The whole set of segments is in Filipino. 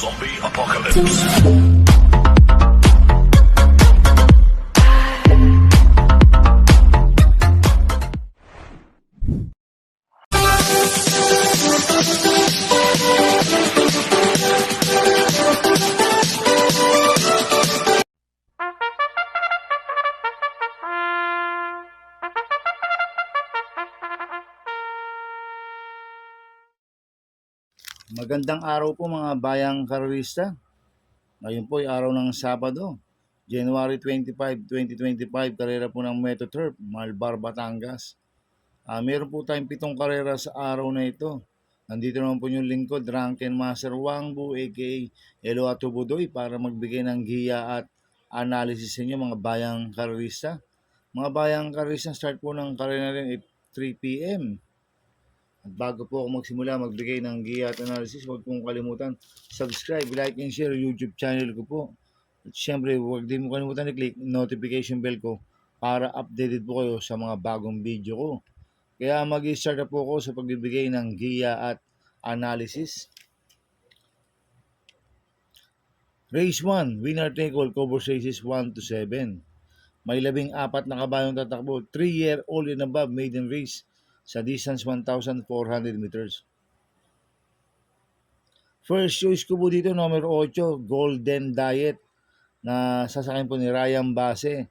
Zombie Apocalypse. Magandang araw po mga bayang karorista. Ngayon po ay araw ng Sabado, January 25, 2025, karera po ng MetroTurf, Malbar, Batangas. Meron po tayong 7 karera sa araw na ito. Nandito naman po yung lingkod, Drunken Master Wangbu aka Elo Atubudoy para magbigay ng giya at analysis sa inyo mga bayang karorista. Mga bayang karorista, start po ng karera rin at 3 p.m. At bago po ako magsimula magbigay ng giya at analysis, huwag pong kalimutan subscribe, like, and share YouTube channel ko po. At syempre, huwag din mo kalimutan i-click notification bell ko para updated po kayo sa mga bagong video ko. Kaya mag-start na po ako sa pagbibigay ng giya at analysis. Race 1, winner take all, cover races 1 to 7. May 14 na kabayong tatakbo, 3-year-old and above maiden race sa distance 1,400 meters. First choice ko po dito, number 8, Golden Diet, na sasakyan po ni Ryan Base.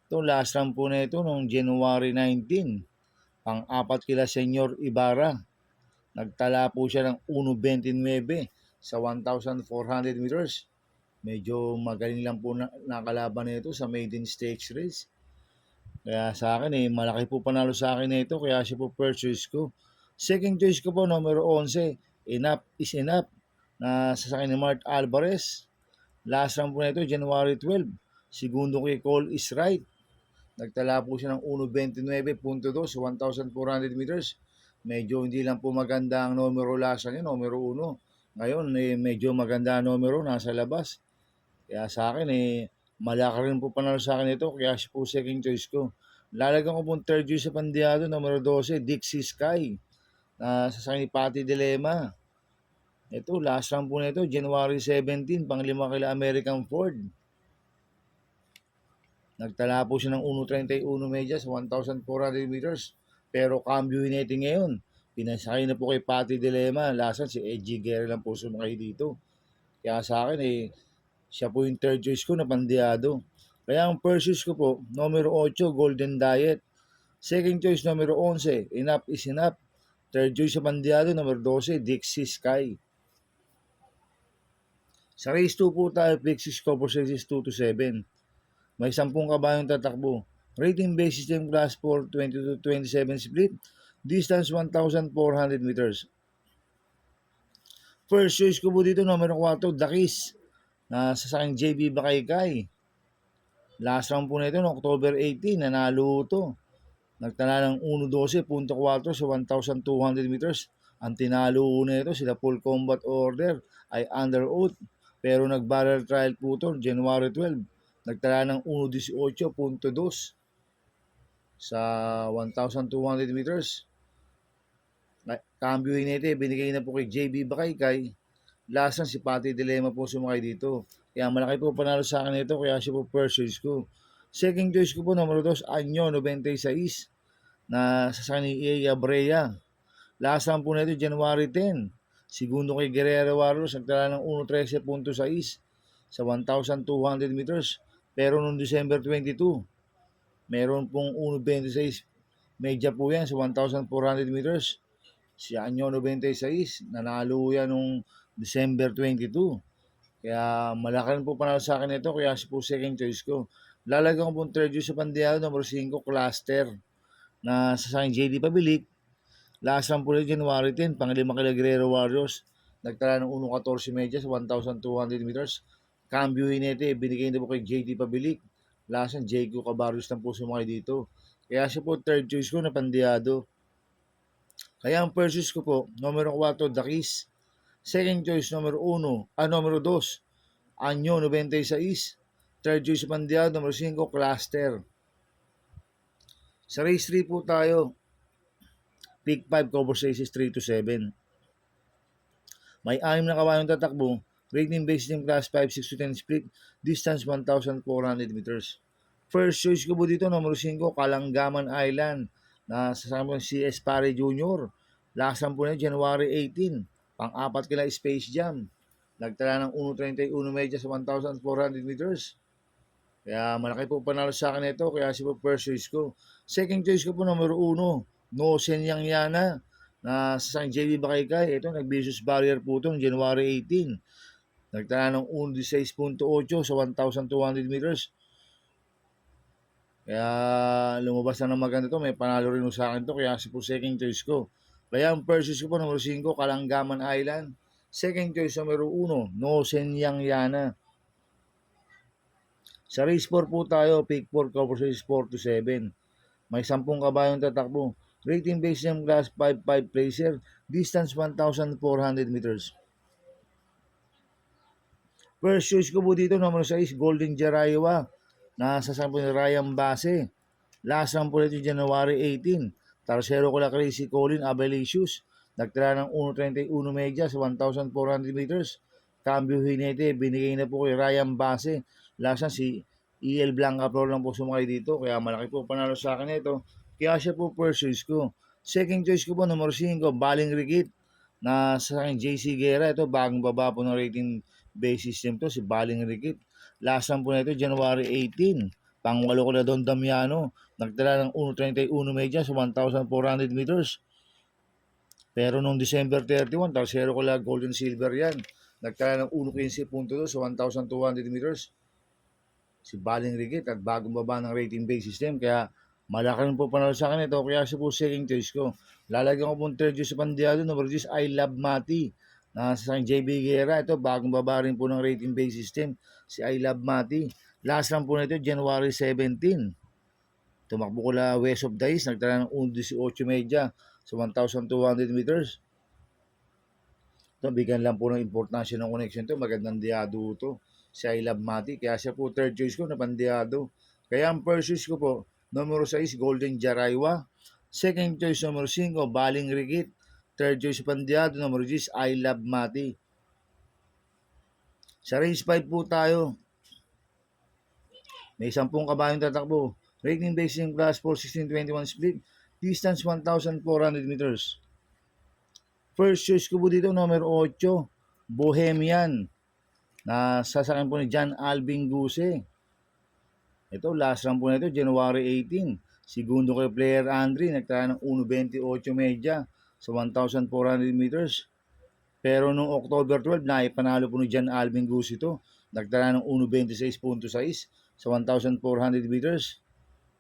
Ito, last run po na ito noong January 19. Pang-apat kila Senyor Ibarra. Nagtala po siya ng 1.29 sa 1,400 meters. Medyo magaling lang po nakalaban na ito sa maiden stakes race. Kaya sa akin malaki po panalo sa akin na ito, kaya siya po first choice ko. Second choice ko po, number 11, Enough is Enough, na sasakyan ni Mart Alvarez. Last round po na ito, January 12. Segundo kay Call is Right. Nagtala po siya ng 1.29.2 sa 1,400 meters. Medyo hindi lang po maganda ang numero last niya, numero 1. Ngayon, medyo maganda ang numero, nasa labas. Kaya sa akin, malaki rin po panalo sa akin ito, kaya siya po second choice ko. Lalagyan ko po third choice sa pandiado, numero 12, Dixie Sky, na sasakyan ni Patty Dilema. Ito, last round po na ito, January 17, pang-5 kila American Ford. Nagtala po siya ng 1.31 medya sa 1,400 meters. Pero cambio hinete ngayon. Pinasakay na po kay Patty Dilema. Lasan si Edgy Guerra lang po sumakay dito. Kaya sa akin siya po yung third choice ko na pandiado. Kaya ang first choice ko po, numero 8, Golden Diet. Second choice, numero 11, Enough is Enough. Third choice sa pandiado, numero 12, Dixie Sky. Sa race 2 po tayo, Pixis Cover Races 2 to 7. May 10 kabayong tatakbo. Rating basis yung class 4, 20 to 27 split. Distance 1,400 meters. First choice ko po dito, numero 4, Dakis, na sasakang JB Bakaykay. Last round po na ito, no, October 18, nanalo ito. Nagtala ng 1.12.4 sa 1,200 meters. Ang tinalo na ito, sila Full Combat Order ay under oath. Pero nag-barrel trial po ito, January 12. Nagtala ng 1.18.2 sa 1,200 meters. Cambio nito, binigay na po kay JB Bakaykay. Last na si Patty Dilema po sumakay dito. Kaya malaki po panalo sa akin ito, kaya siya po first choice ko. Second choice ko po, numero 2, Anyo 96, na sasakyan ni Iya Brea. Last round po na ito, January 10. Segundo kay Guerrero Warriors, nagtala ng 1.13.6 sa 1,200 meters. Pero noong December 22, meron pong 1.26 medya po yan sa 1,400 meters. Si Anyo 96, nanalo yan noong December 22. Kaya malaki rin po panalo sa akin ito, kaya si po second choice ko. Lalagyan ko pong third choice sa pandiado, number 5, Cluster, na sasakyan JD Pabilik. Last round po rin January 10, pang-5 kila Guerrero Warriors. Nagtala ng 1.14 medya sa 1,200 meters. Cambio hinete, binigay na po kay JD Pabilik. Last round, Jaco Cabarrios lang po sumakay dito. Kaya siya po third choice ko na pandiado. Kaya ang first choice ko po, numero 4, Dakis. Second choice, numero 2, Anyo 96. Third choice sa pandiado, numero 5, Cluster. Sa race 3 po tayo, Pick 5 cover races 3 to 7. May 6 na kabayong tatakbo. Rating based in class 5, 6 to 10 split. Distance 1,400 meters. First choice ko po dito, numero 5, Kalanggaman Island. Nasasama po si Espare Jr. Lasan po na January 18. Pang-apat kila Space Jam. Nagtala ng 1.31 medya sa 1,400 meters. Kaya malaki po panalo sa akin ito. Kaya si po first choice ko. Second choice ko po, numero 1, No Senyang Yana. Na sa JB Bakaykay. Ito, nag-vicious barrier po ito January 18. Nagtala ng 1.16.8 sa 1,200 meters. Kaya lumabas na ng maganda to. May panalo rin sa akin to. Kaya si po second choice ko. Kaya ang first choice ko po, numero 5, Kalanggaman Island. Second choice, numero 1, No Senyang Yana. Sa race 4 po tayo, pick 4, cover race 4 to 7. May 10 kabayong tatakbo. Rating based ng class 5 placer. Distance 1,400 meters. First choice ko po dito, numero 6, Golden Jaraywa. Nasa sampo ni Ryan Base. Last run po nito January 18. Tercero ko la Crazy Colin Abelicious. Nagtala ng 1.31 medya sa 1,400 meters. Cambio Hinete, binigay na po kay Ryan Base. Last run si EL Blanca Pro lang po sumakay dito. Kaya malaki po panalo sa akin ito. Kaya siya po first choice ko. Second choice ko po, numero 5, Baling Rigit. Na sa akin JC Guerra. Ito bagong baba po ng rating base system to, si Baling Rigit. Last run po na ito January 18. Pang-walo ko na Don Damiano. Nagtala ng 1.31 medya sa 1,400 meters. Pero nung December 31, tercero ko lang Golden Silver yan. Nagtala ng 1.15.2 sa 1,200 meters. Si Baling Rigit at bagong baba ng rating base system. Kaya malaki rin po panalo sa akin ito. Kaya siya po second choice ko. Lalagyan ko po third choice sa pandiado. Number 6, I Love Mati. Nasa JB Guerra. Ito bagong baba rin po ng rating base system. Si I Love Mati. Last run po nito January 17. Tumakbo ko la West of Dice. Nagtala ng 1.18 medya sa 1,200 meters. Ito, bigyan lang po ng importansya ng connection to. Magandang diado to. Si I Love Mati. Kaya siya po third choice ko na pandiado. Kaya ang first choice ko po, numero 6, Golden Jaraywa. Second choice, numero 5, Baling Rigit. Third choice pandiado, numero 10, I Love Mati. Sa race 5 po tayo. May 10 kabayong tatakbo. Rating based in class 4, 16-21 split. Distance 1,400 meters. First choice ko po dito, numero 8, Bohemian. Na sasakin po ni John Alvin Guse. Ito, last run po na ito, January 18. Segundo kay player Andre, nagtala ng 1.28 medya sa 1,400 meters. Pero nung October 12, naipanalo po ni John Alvin Guse ito. Nagtala ng 1.26.6 sa 1,400 meters.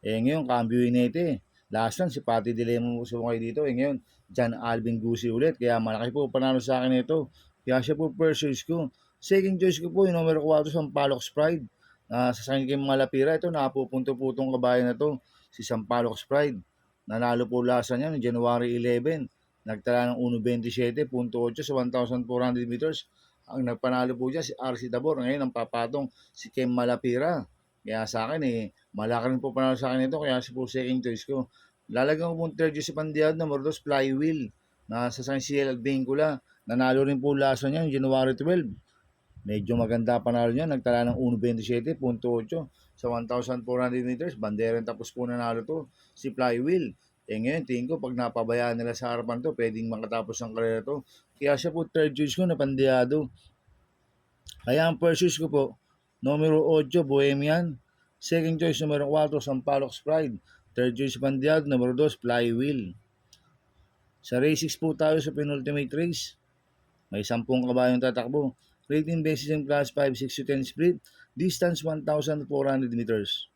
Ngayon, Cambio Hinete. Last run, si Patty Dilema po sumukay dito. Ngayon, John Alvin Guse ulit. Kaya malaki po panalo sa akin ito. Kaya siya po first choice ko. Second choice ko po, yung numero 4, Sampaloc Pride. Sa sakay kay Malapira, ito napupunto-putong kabayan na to, si Sampaloc Pride. Nanalo po lasa niya noong January 11. Nagtala ng 1.27.8 sa 1,400 meters. Ang nagpanalo po dyan si RC Tabor. Ngayon ang papatong si Kem Malapira. Kaya sa akin malaki rin po panalo sa akin ito. Kaya si po second choice ko. Lalagyan ko po third choice si Pandiad na number 2, Flywheel. Sa San CL Vincula. Nanalo rin po lasa niya noong January 12. Medyo maganda panalo niya. Nagtala ng 1.27.8 sa 1,400 meters. Bandera tapos po nanalo to. Si Flywheel. Ngayon, tingin ko, pag napabayaan nila sa harapan to, pwedeng makatapos ng karera to. Kaya siya po third choice ko na Pandiado. Kaya ang first choice ko po, numero 8, Bohemian. Second choice, numero 4, Sampaloc Pride. Third choice, Pandiado. Numero 2, Flywheel. Sa race 6 po tayo sa penultimate race. May 10 kabayong tatakbo. Rating basis in class 5, 6 to 10 split. Distance 1,400 meters.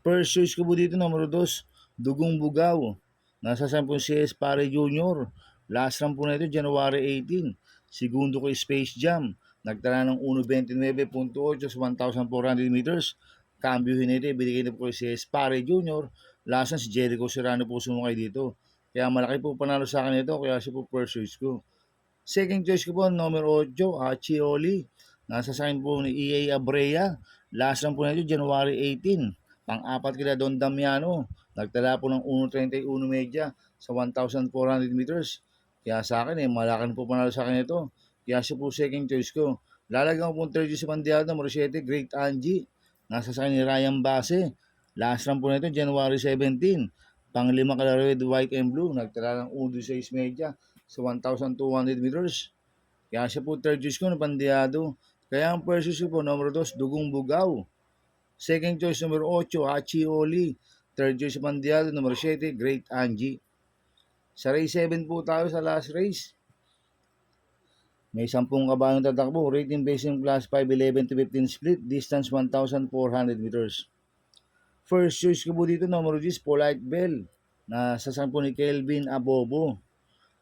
First choice ko po dito, numero 2, Dugong Bugaw. Nasa 10 si Espare Jr. Last run po na ito, January 18. Segundo ko Space Jam. Nagtala ng 1.29.8 sa 1,400 meters. Cambio Hinete, binigay na po si Espare Jr. Last run si Jericho Serrano po sumakay dito. Kaya malaki po panalo sa akin ito, kaya siya po first choice ko. Second choice ko po, numero 8, Achioli. Nasa sign po ni EA Abrea. Last run po na ito, January 18. Pang-apat kila Don Damiano. Nagtala po ng 1.31 medya sa 1,400 meters. Kaya sa akin, malaki po panalo sa akin ito. Kaya siya po second choice ko. Lalagyan ko po 30 sa Pandiado, numero 7, Great Angie. Nasa sa ni Ryan Base. Last run po nito, January 17. Panglima kala red, white, and blue. Nagtala ng 1.6 media sa 1,200 meters. Kaya siya po third choice ko na Pandiado. Kaya ang first choice ko po, numero 2, Dugong Bugaw. Second choice, numero 8, Hachi Oli. Third choice sa Pandiado, numero 7, Great Angie. Sa race 7 po tayo sa last race. May 10 kabayong tatakbo, rating based on class 5, 11 to 15 split, distance 1,400 meters. First choice ko po dito, numero 10, Polite Bell, na sasampo ni Kelvin Abobo.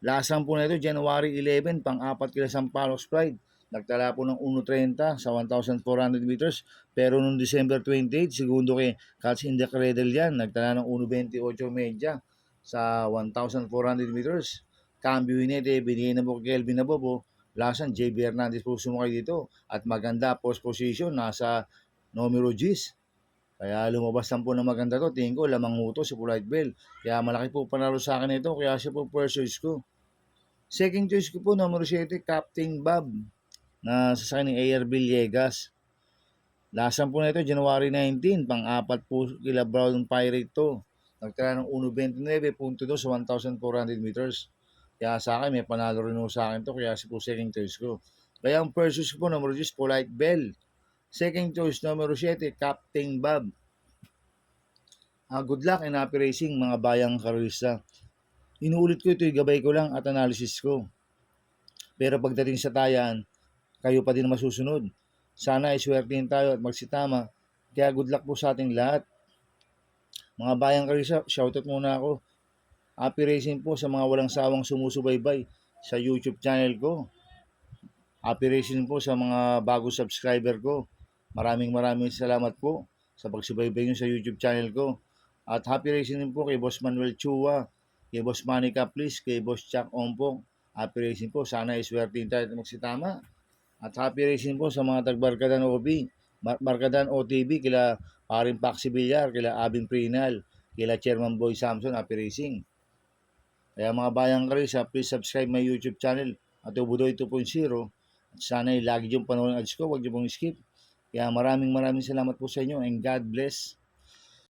Last run po na ito, January 11, pang-apat kila Sampalos Pride. Nagtala po ng 1.30 sa 1,400 meters. Pero noong December 28, segundo kay Cats in the Cradle yan. Nagtala ng 1.28 media sa 1,400 meters. Cambio Hinete, binigay na po kay Kelvin Abobo. Lasan, JB Hernandez po sumakay dito. At maganda post position, nasa numero 10. Kaya lumabas lang po na maganda to. Tingin ko, lamang mo to si Polite Bell. Kaya malaki po panalo sa akin ito. Kaya siya po first choice ko. Second choice ko po, numero 7, Captain Bob. Na sasakyan ng AR Villegas. Lasan po na ito, January 19. Pang-apat po kila Brown Pirate to. Nagtala ng 1.29.2 sa 1,400 meters. Kaya sa akin, may panalo rin sa akin to. Kaya si po second choice ko. Kaya ang first choice ko po, numero 10, Polite Bell. Second choice, numero 7, Captain Bob. Good luck and happy racing, mga bayang karista. Inuulit ko ito, gabay ko lang at analysis ko. Pero pagdating sa tayan, kayo pa din masusunod. Sana ay swertihin tayo at magsitama. Kaya good luck po sa ating lahat. Mga bayang karista, shoutout muna ako. Happy racing po sa mga walang sawang sumusubaybay sa YouTube channel ko. Happy racing po sa mga bago subscriber ko. Maraming salamat po sa pagsubaybay nyo sa YouTube channel ko. At happy racing din po kay Boss Manuel Chua, kay Boss Manny Caplis, kay Boss Chuck Ompong. Happy racing po. Sana iswertihin tayo at magsitama. At happy racing po sa mga tagbarkadan OB, Barkadan OTV, kila Paring Paxi Villar, kila Abing Prinal, kila Chairman Boy Samson. Happy racing. Kaya mga bayang karisa, please subscribe my YouTube channel at Ubudoy 2.0. At sana lagi yung panoorin ads ko, huwag niyo pong skip. Kaya maraming salamat po sa inyo and God bless.